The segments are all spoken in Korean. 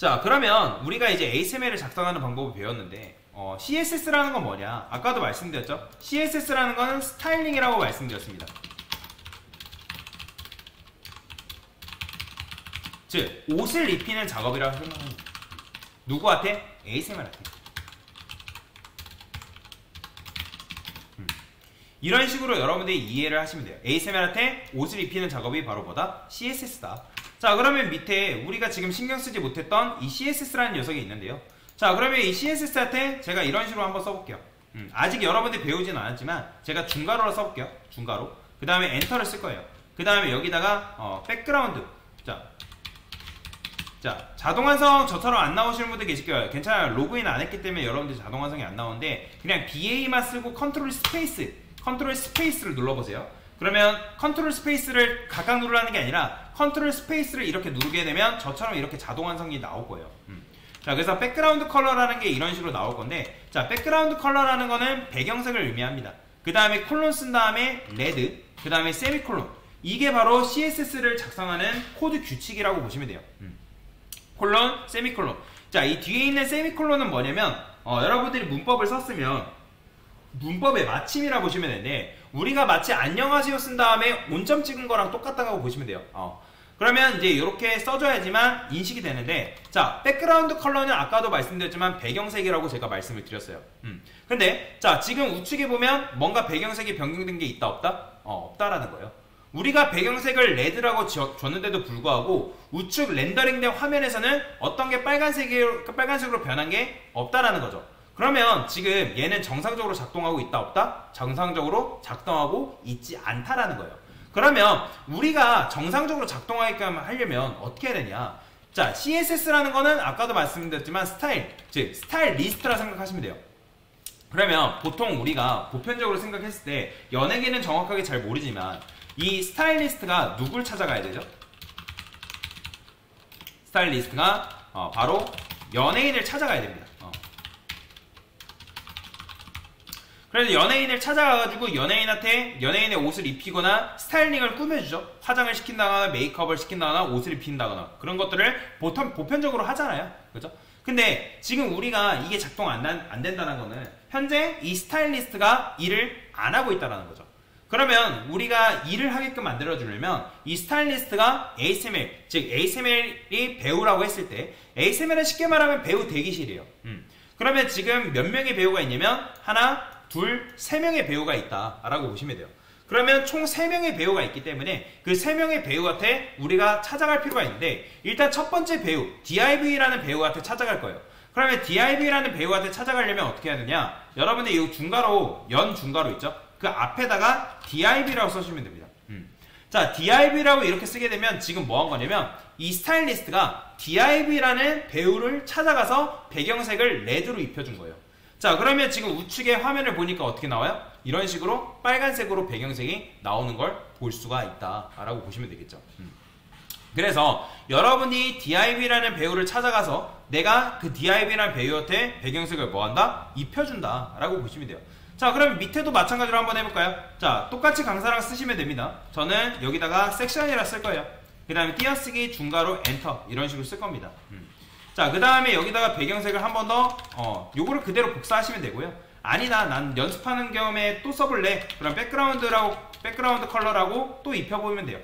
자, 그러면 우리가 이제 HTML을 작성하는 방법을 배웠는데 CSS라는 건 뭐냐? 아까도 말씀드렸죠? CSS라는 건 스타일링이라고 말씀드렸습니다. 즉, 옷을 입히는 작업이라고 생각합니다. 누구한테? HTML한테. 이런 식으로 여러분들이 이해를 하시면 돼요. HTML한테 옷을 입히는 작업이 바로 뭐다? CSS다. 자, 그러면 밑에 우리가 지금 신경 쓰지 못했던 이 CSS라는 녀석이 있는데요. 자, 그러면 이 CSS한테 제가 이런 식으로 한번 써볼게요. 아직 여러분들이 배우진 않았지만 제가 중괄호로 써볼게요. 중괄호. 그 다음에 엔터를 쓸 거예요. 그 다음에 여기다가 백그라운드. 자, 자동완성 저처럼 안 나오시는 분들 계실 거예요. 괜찮아요. 로그인 안 했기 때문에 여러분들 자동완성이 안 나오는데 그냥 BA만 쓰고 컨트롤 스페이스를 눌러보세요. 그러면 컨트롤 스페이스를 각각 누르라는 게 아니라 컨트롤 스페이스를 이렇게 누르게 되면 저처럼 이렇게 자동완성이 나올 거예요. 자, 그래서 백그라운드 컬러라는 게 이런 식으로 나올 건데, 자, 백그라운드 컬러라는 거는 배경색을 의미합니다. 그 다음에 콜론 쓴 다음에 레드, 그 다음에 세미콜론. 이게 바로 CSS를 작성하는 코드 규칙이라고 보시면 돼요. 콜론, 세미콜론. 자, 이 뒤에 있는 세미콜론은 뭐냐면 여러분들이 문법을 썼으면 문법의 마침이라 보시면 되는데, 우리가 마치 안녕하세요 쓴 다음에 온점 찍은 거랑 똑같다고 보시면 돼요. 그러면 이제 이렇게 써줘야지만 인식이 되는데, 자, 백그라운드 컬러는 아까도 말씀드렸지만 배경색이라고 제가 말씀을 드렸어요. 근데 자, 지금 우측에 보면 뭔가 배경색이 변경된 게 있다 없다? 없다라는 거예요. 우리가 배경색을 레드라고 줬는데도 불구하고 우측 렌더링된 화면에서는 어떤 게 빨간색으로 변한 게 없다라는 거죠. 그러면 지금 얘는 정상적으로 작동하고 있다 없다? 정상적으로 작동하고 있지 않다라는 거예요. 그러면 우리가 정상적으로 작동하게끔 하려면 어떻게 해야 되냐? 자, CSS라는 거는 아까도 말씀드렸지만 스타일, 즉 스타일 리스트라 생각하시면 돼요. 그러면 보통 우리가 보편적으로 생각했을 때 연예계는 정확하게 잘 모르지만 이 스타일리스트가 누굴 찾아가야 되죠? 스타일리스트가 바로 연예인을 찾아가야 됩니다. 그래서 연예인을 찾아가가지고 연예인의 옷을 입히거나 스타일링을 꾸며주죠. 화장을 시킨다거나 메이크업을 시킨다거나 옷을 입힌다거나 그런 것들을 보편적으로 하잖아요. 그죠? 근데 지금 우리가 이게 작동 안 된다는 거는 현재 이 스타일리스트가 일을 안 하고 있다는 거죠. 그러면 우리가 일을 하게끔 만들어주려면 이 스타일리스트가 HTML, 즉 HTML이 배우라고 했을 때 HTML은 쉽게 말하면 배우 대기실이에요. 그러면 지금 몇 명의 배우가 있냐면 하나, 둘, 세 명의 배우가 있다라고 보시면 돼요. 그러면 총 3명의 배우가 있기 때문에 그 3명의 배우한테 우리가 찾아갈 필요가 있는데, 일단 첫 번째 배우, DIV라는 배우한테 찾아갈 거예요. 그러면 DIV라는 배우한테 찾아가려면 어떻게 해야 되냐? 여러분들 이 중괄호, 연 중괄호 있죠? 그 앞에다가 DIV라고 써주시면 됩니다. 자, DIV라고 이렇게 쓰게 되면 지금 뭐 한 거냐면 이 스타일리스트가 DIV라는 배우를 찾아가서 배경색을 레드로 입혀준 거예요. 자, 그러면 지금 우측에 화면을 보니까 어떻게 나와요? 이런 식으로 빨간색으로 배경색이 나오는 걸 볼 수가 있다라고 보시면 되겠죠. 그래서 여러분이 DIV라는 배우를 찾아가서 내가 그 DIV라는 배우한테 배경색을 뭐한다? 입혀준다 라고 보시면 돼요. 자, 그럼 밑에도 마찬가지로 한번 해볼까요? 자, 똑같이 강사랑 쓰시면 됩니다. 저는 여기다가 섹션이라 쓸 거예요. 그 다음에 띄어쓰기, 중괄호, 엔터 이런 식으로 쓸 겁니다. 자, 그 다음에 여기다가 배경색을 한 번 더 요거를 그대로 복사하시면 되고요. 아니다, 난 연습하는 경험에 또 써볼래. 그럼 백그라운드 컬러라고 또 입혀보면 돼요.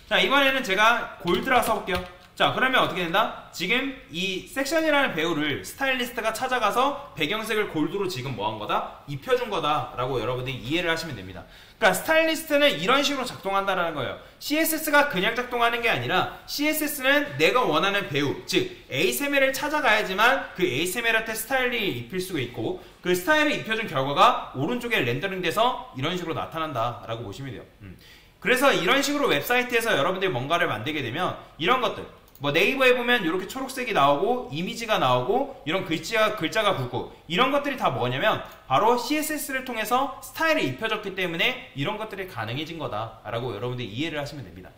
자, 이번에는 제가 골드라 써볼게요. 자, 그러면 어떻게 된다? 지금 이 섹션이라는 배우를 스타일리스트가 찾아가서 배경색을 골드로 지금 뭐 한 거다? 입혀준 거다 라고 여러분들이 이해를 하시면 됩니다. 그러니까 스타일리스트는 이런 식으로 작동한다라는 거예요. CSS가 그냥 작동하는 게 아니라 CSS는 내가 원하는 배우, 즉 HTML을 찾아가야지만 그 HTML한테 스타일을 입힐 수가 있고, 그 스타일을 입혀준 결과가 오른쪽에 렌더링돼서 이런 식으로 나타난다 라고 보시면 돼요. 그래서 이런 식으로 웹사이트에서 여러분들이 뭔가를 만들게 되면 이런 것들, 뭐 네이버에 보면 이렇게 초록색이 나오고 이미지가 나오고 이런 글자가 굵고 이런 것들이 다 뭐냐면 바로 CSS를 통해서 스타일을 입혀줬기 때문에 이런 것들이 가능해진 거다라고 여러분들이 이해를 하시면 됩니다.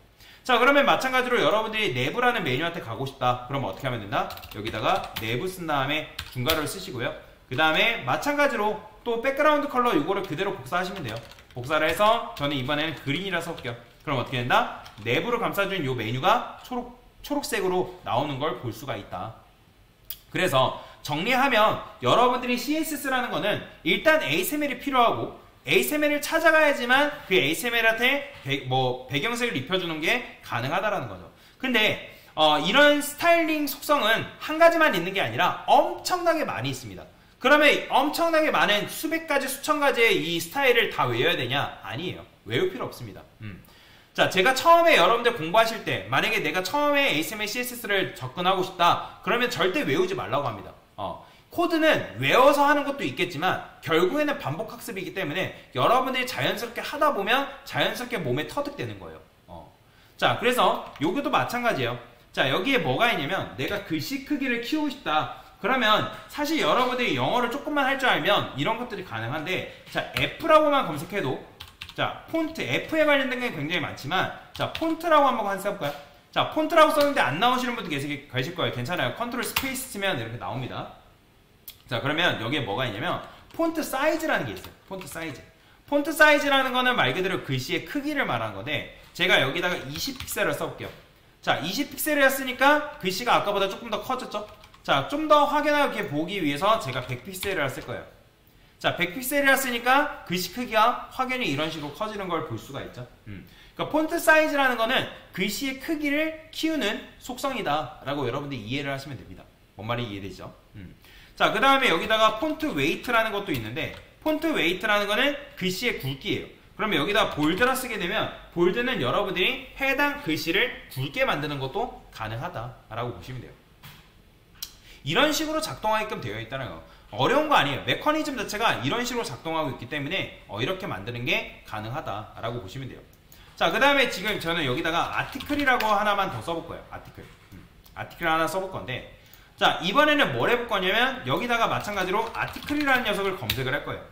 자, 그러면 마찬가지로 여러분들이 내부라는 메뉴한테 가고 싶다. 그럼 어떻게 하면 된다? 여기다가 내부 쓴 다음에 중괄호를 쓰시고요. 그 다음에 마찬가지로 또 백그라운드 컬러 이거를 그대로 복사하시면 돼요. 복사를 해서 저는 이번에는 그린이라 써볼게요. 그럼 어떻게 된다? 내부를 감싸준 이 메뉴가 초록색으로 나오는 걸 볼 수가 있다. 그래서 정리하면 여러분들이 CSS라는 거는 일단 ASML이 필요하고 ASML을 찾아가야지만 그 ASML한테 배경색을 입혀주는 게 가능하다라는 거죠. 근데 이런 스타일링 속성은 한 가지만 있는 게 아니라 엄청나게 많이 있습니다. 그러면 엄청나게 많은 수백 가지 수천 가지의 이 스타일을 다 외워야 되냐? 아니에요. 외울 필요 없습니다. 자, 제가 처음에 여러분들 공부하실 때 만약에 내가 처음에 HTML, CSS를 접근하고 싶다 그러면 절대 외우지 말라고 합니다. 코드는 외워서 하는 것도 있겠지만 결국에는 반복 학습이기 때문에 여러분들이 자연스럽게 하다 보면 자연스럽게 몸에 터득되는 거예요. 자, 그래서 여기도 마찬가지예요. 자, 여기에 뭐가 있냐면 내가 글씨 크기를 키우고 싶다. 그러면 사실 여러분들이 영어를 조금만 할 줄 알면 이런 것들이 가능한데, 자, F라고만 검색해도, 자, 폰트, F에 관련된 게 굉장히 많지만, 자, 폰트라고 한번 써볼까요? 자, 폰트라고 썼는데 안 나오시는 분도 계실 거예요. 괜찮아요. 컨트롤 스페이스 치면 이렇게 나옵니다. 자, 그러면 여기에 뭐가 있냐면 폰트 사이즈라는 게 있어요. 폰트 사이즈. 폰트 사이즈라는 거는 말 그대로 글씨의 크기를 말하는 건데, 제가 여기다가 20픽셀을 써볼게요. 자, 20픽셀이었으니까 글씨가 아까보다 조금 더 커졌죠? 자, 좀 더 확연하게 보기 위해서 제가 100픽셀이라 쓸 거예요. 자, 100픽셀이라 쓰니까 글씨 크기가 확연히 이런 식으로 커지는 걸 볼 수가 있죠. 그러니까 폰트 사이즈라는 거는 글씨의 크기를 키우는 속성이다 라고 여러분들이 이해를 하시면 됩니다. 뭔 말이 이해되죠? 자, 그 다음에 여기다가 폰트 웨이트라는 것도 있는데, 폰트 웨이트라는 거는 글씨의 굵기예요. 그러면 여기다 볼드라 쓰게 되면 볼드는 여러분들이 해당 글씨를 굵게 만드는 것도 가능하다라고 보시면 돼요. 이런 식으로 작동하게끔 되어 있다는 거. 어려운 거 아니에요. 메커니즘 자체가 이런 식으로 작동하고 있기 때문에 이렇게 만드는 게 가능하다라고 보시면 돼요. 자, 그 다음에 지금 저는 여기다가 아티클이라고 하나만 더 써볼 거예요. 아티클. 아티클 하나 써볼 건데, 자, 이번에는 뭘 해볼 거냐면 여기다가 마찬가지로 아티클이라는 녀석을 검색을 할 거예요.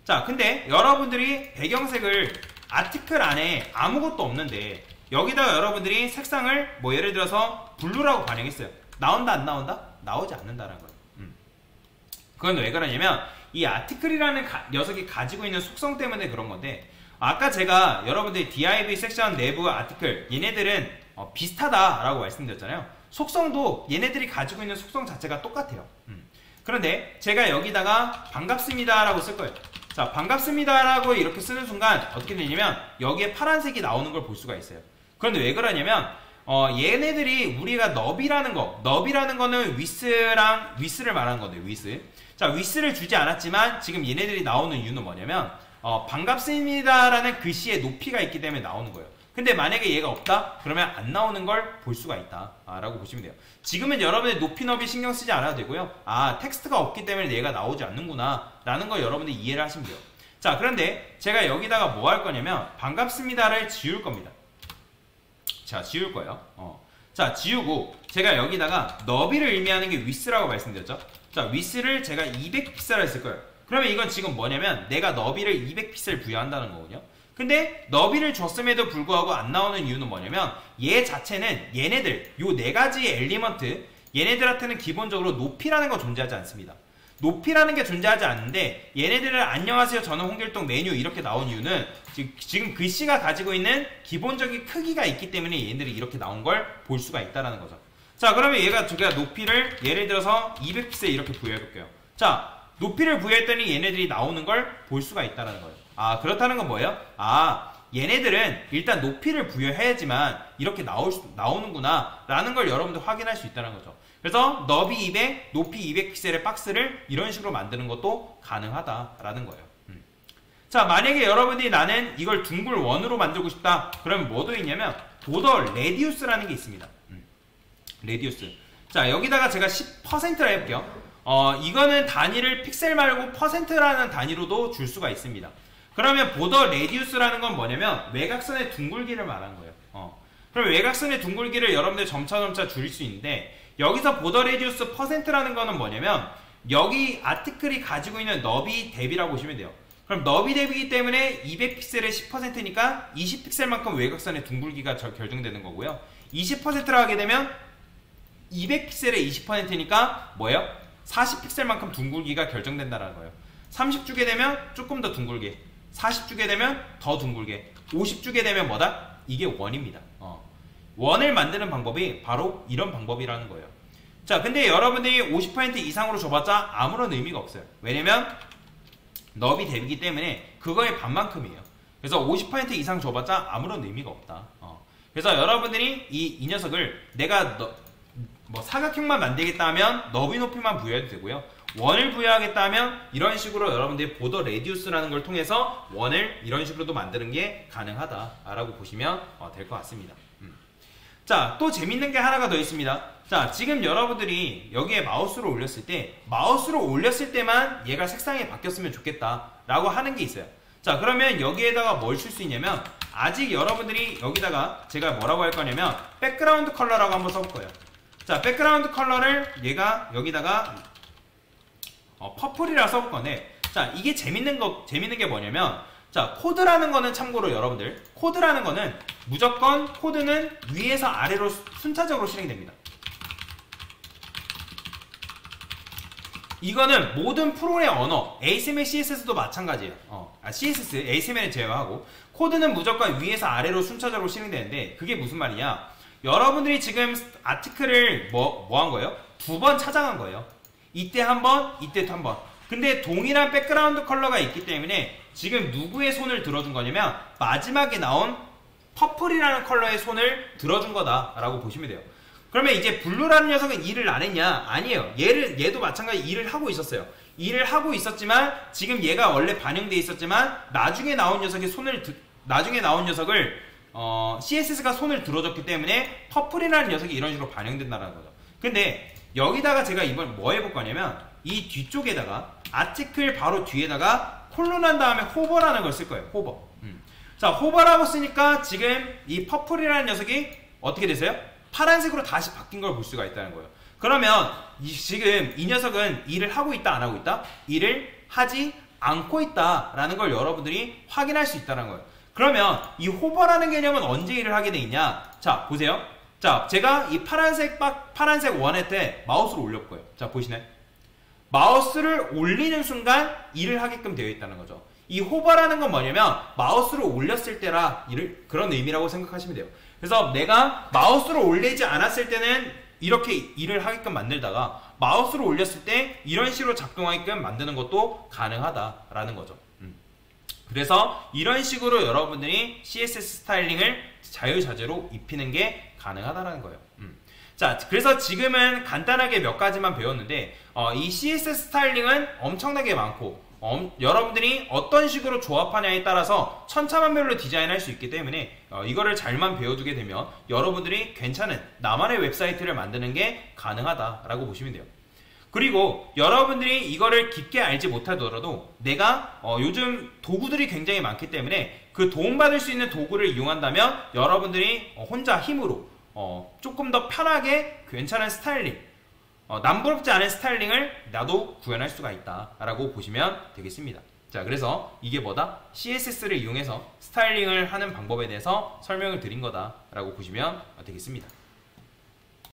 자, 근데 여러분들이 배경색을 아티클 안에 아무것도 없는데 여기다가 여러분들이 색상을 예를 들어서 블루라고 반영했어요. 나온다 안 나온다? 나오지 않는다라는 거예요. 그건 왜 그러냐면 이 아티클이라는 녀석이 가지고 있는 속성 때문에 그런 건데, 아까 제가 여러분들이 div 섹션 내부 아티클 얘네들은 비슷하다라고 말씀드렸잖아요. 속성도 얘네들이 가지고 있는 속성 자체가 똑같아요. 그런데 제가 여기다가 반갑습니다 라고 쓸 거예요. 자, 반갑습니다 라고 이렇게 쓰는 순간 어떻게 되냐면 여기에 파란색이 나오는 걸 볼 수가 있어요. 그런데 왜 그러냐면 얘네들이 우리가 너비라는 거는 위스를 말하는 건데, 위스. 자, 위스를 주지 않았지만 지금 얘네들이 나오는 이유는 뭐냐면 반갑습니다 라는 글씨의 높이가 있기 때문에 나오는 거예요. 근데 만약에 얘가 없다? 그러면 안 나오는 걸 볼 수가 있다 라고 보시면 돼요. 지금은 여러분들 높이 너비 신경 쓰지 않아도 되고요. 아, 텍스트가 없기 때문에 얘가 나오지 않는구나 라는 걸 여러분들이 이해를 하시면 돼요. 자, 그런데 제가 여기다가 뭐 할 거냐면 반갑습니다를 지울 겁니다. 자, 지울 거예요. 자, 지우고 제가 여기다가 너비를 의미하는 게 위스라고 말씀드렸죠. 자, 위스를 제가 200픽셀을 했을 거예요. 그러면 이건 지금 뭐냐면 내가 너비를 200픽셀 부여한다는 거거든요. 근데 너비를 줬음에도 불구하고 안 나오는 이유는 뭐냐면 얘 자체는 얘네들 요 네 가지 엘리먼트 얘네들한테는 기본적으로 높이라는 거 존재하지 않습니다. 높이라는 게 존재하지 않는데 얘네들을 안녕하세요 저는 홍길동 메뉴 이렇게 나온 이유는 지금 글씨가 가지고 있는 기본적인 크기가 있기 때문에 얘네들이 이렇게 나온 걸 볼 수가 있다는 거죠. 자, 그러면 제가 높이를 예를 들어서 200픽셀 이렇게 부여해 볼게요. 자, 높이를 부여했더니 얘네들이 나오는 걸 볼 수가 있다는 거예요. 아, 그렇다는 건 뭐예요? 아, 얘네들은 일단 높이를 부여해야지만 이렇게 나오는구나 라는 걸 여러분들 확인할 수 있다는 거죠. 그래서 너비 200, 높이 200픽셀의 박스를 이런 식으로 만드는 것도 가능하다라는 거예요. 자, 만약에 여러분들이 나는 이걸 둥글 원으로 만들고 싶다. 그러면 뭐도 있냐면 보더 레디우스라는 게 있습니다. 레디우스. 자, 여기다가 제가 10%라 해볼게요. 이거는 단위를 픽셀 말고 퍼센트라는 단위로도 줄 수가 있습니다. 그러면 보더 레디우스라는 건 뭐냐면 외곽선의 둥글기를 말하는 거예요. 그럼 외곽선의 둥글기를 여러분들 점차 줄일 수 있는데, 여기서 보더 레디우스 퍼센트라는 거는 뭐냐면 여기 아티클이 가지고 있는 너비 대비라고 보시면 돼요. 그럼 너비 대비이기 때문에 200픽셀의 10%니까 20픽셀만큼 외곽선의 둥글기가 결정되는 거고요. 20%라 하게 되면 200픽셀의 20%니까 뭐예요? 40픽셀만큼 둥글기가 결정된다는 거예요. 30 주게 되면 조금 더 둥글게, 40 주게 되면 더 둥글게, 50 주게 되면 뭐다? 이게 원입니다. 원을 만드는 방법이 바로 이런 방법이라는 거예요. 자, 근데 여러분들이 50% 이상으로 줘봤자 아무런 의미가 없어요. 왜냐면 너비 대비기 때문에 그거의 반만큼이에요. 그래서 50% 이상 줘봤자 아무런 의미가 없다. 그래서 여러분들이 이 녀석을 내가 뭐 사각형만 만들겠다 하면 너비 높이만 부여해도 되고요. 원을 부여하겠다 하면 이런 식으로 여러분들이 보더 레디우스라는 걸 통해서 원을 이런 식으로도 만드는 게 가능하다라고 보시면 될 것 같습니다. 자, 또 재밌는 게 하나가 더 있습니다. 자, 지금 여러분들이 여기에 마우스를 올렸을 때만 얘가 색상이 바뀌었으면 좋겠다 라고 하는 게 있어요. 자, 그러면 여기에다가 뭘 줄 수 있냐면 아직 여러분들이 여기다가 제가 뭐라고 할 거냐면 백그라운드 컬러라고 한번 써볼 거예요. 자, 백그라운드 컬러를 얘가 여기다가 퍼플이라 써볼 건데, 자, 이게 재밌는 게 뭐냐면, 자, 코드라는 거는 참고로 여러분들, 코드라는 거는 무조건 코드는 위에서 아래로 순차적으로 실행됩니다. 이거는 모든 프로그램 언어, HTML, CSS도 마찬가지예요. CSS, HTML을 제외하고 코드는 무조건 위에서 아래로 순차적으로 실행되는데, 그게 무슨 말이냐? 여러분들이 지금 아티클을 뭐 한 거예요? 2번 찾아간 거예요. 이때 한 번, 이때 또 한 번. 근데 동일한 백그라운드 컬러가 있기 때문에 지금 누구의 손을 들어준 거냐면 마지막에 나온 퍼플이라는 컬러의 손을 들어준 거다라고 보시면 돼요. 그러면 이제 블루라는 녀석은 일을 안 했냐? 아니에요. 얘도 마찬가지 일을 하고 있었어요. 일을 하고 있었지만 지금 얘가 원래 반영돼 있었지만 나중에 나온 녀석을 CSS가 손을 들어줬기 때문에 퍼플이라는 녀석이 이런 식으로 반영된다는 거죠. 근데 여기다가 제가 이번 뭐 해볼 거냐면 이 뒤쪽에다가 아티클 바로 뒤에다가 콜론한 다음에 호버라는 걸 쓸 거예요. 호버. 자, 호버라고 쓰니까 지금 이 퍼플이라는 녀석이 어떻게 되세요? 파란색으로 다시 바뀐 걸 볼 수가 있다는 거예요. 그러면 지금 이 녀석은 일을 하고 있다, 안 하고 있다? 일을 하지 않고 있다라는 걸 여러분들이 확인할 수 있다는 거예요. 그러면 이 호버라는 개념은 언제 일을 하게 돼 있냐? 자, 보세요. 자, 제가 이 파란색 원에 때 마우스를 올릴 거예요. 자, 보시나요? 마우스를 올리는 순간 일을 하게끔 되어 있다는 거죠. 이 호버라는 건 뭐냐면 마우스를 올렸을 때라 그런 의미라고 생각하시면 돼요. 그래서 내가 마우스를 올리지 않았을 때는 이렇게 일을 하게끔 만들다가 마우스를 올렸을 때 이런 식으로 작동하게끔 만드는 것도 가능하다라는 거죠. 그래서 이런 식으로 여러분들이 CSS 스타일링을 자유자재로 입히는 게 가능하다는 거예요. 자, 그래서 지금은 간단하게 몇 가지만 배웠는데 이 CSS 스타일링은 엄청나게 많고 여러분들이 어떤 식으로 조합하냐에 따라서 천차만별로 디자인할 수 있기 때문에 이거를 잘만 배워두게 되면 여러분들이 괜찮은 나만의 웹사이트를 만드는 게 가능하다라고 보시면 돼요. 그리고 여러분들이 이거를 깊게 알지 못하더라도 내가 요즘 도구들이 굉장히 많기 때문에 그 도움받을 수 있는 도구를 이용한다면 여러분들이 혼자 힘으로 조금 더 편하게 괜찮은 스타일링, 남부럽지 않은 스타일링을 나도 구현할 수가 있다라고 보시면 되겠습니다. 자, 그래서 이게 뭐다? CSS를 이용해서 스타일링을 하는 방법에 대해서 설명을 드린 거다라고 보시면 되겠습니다.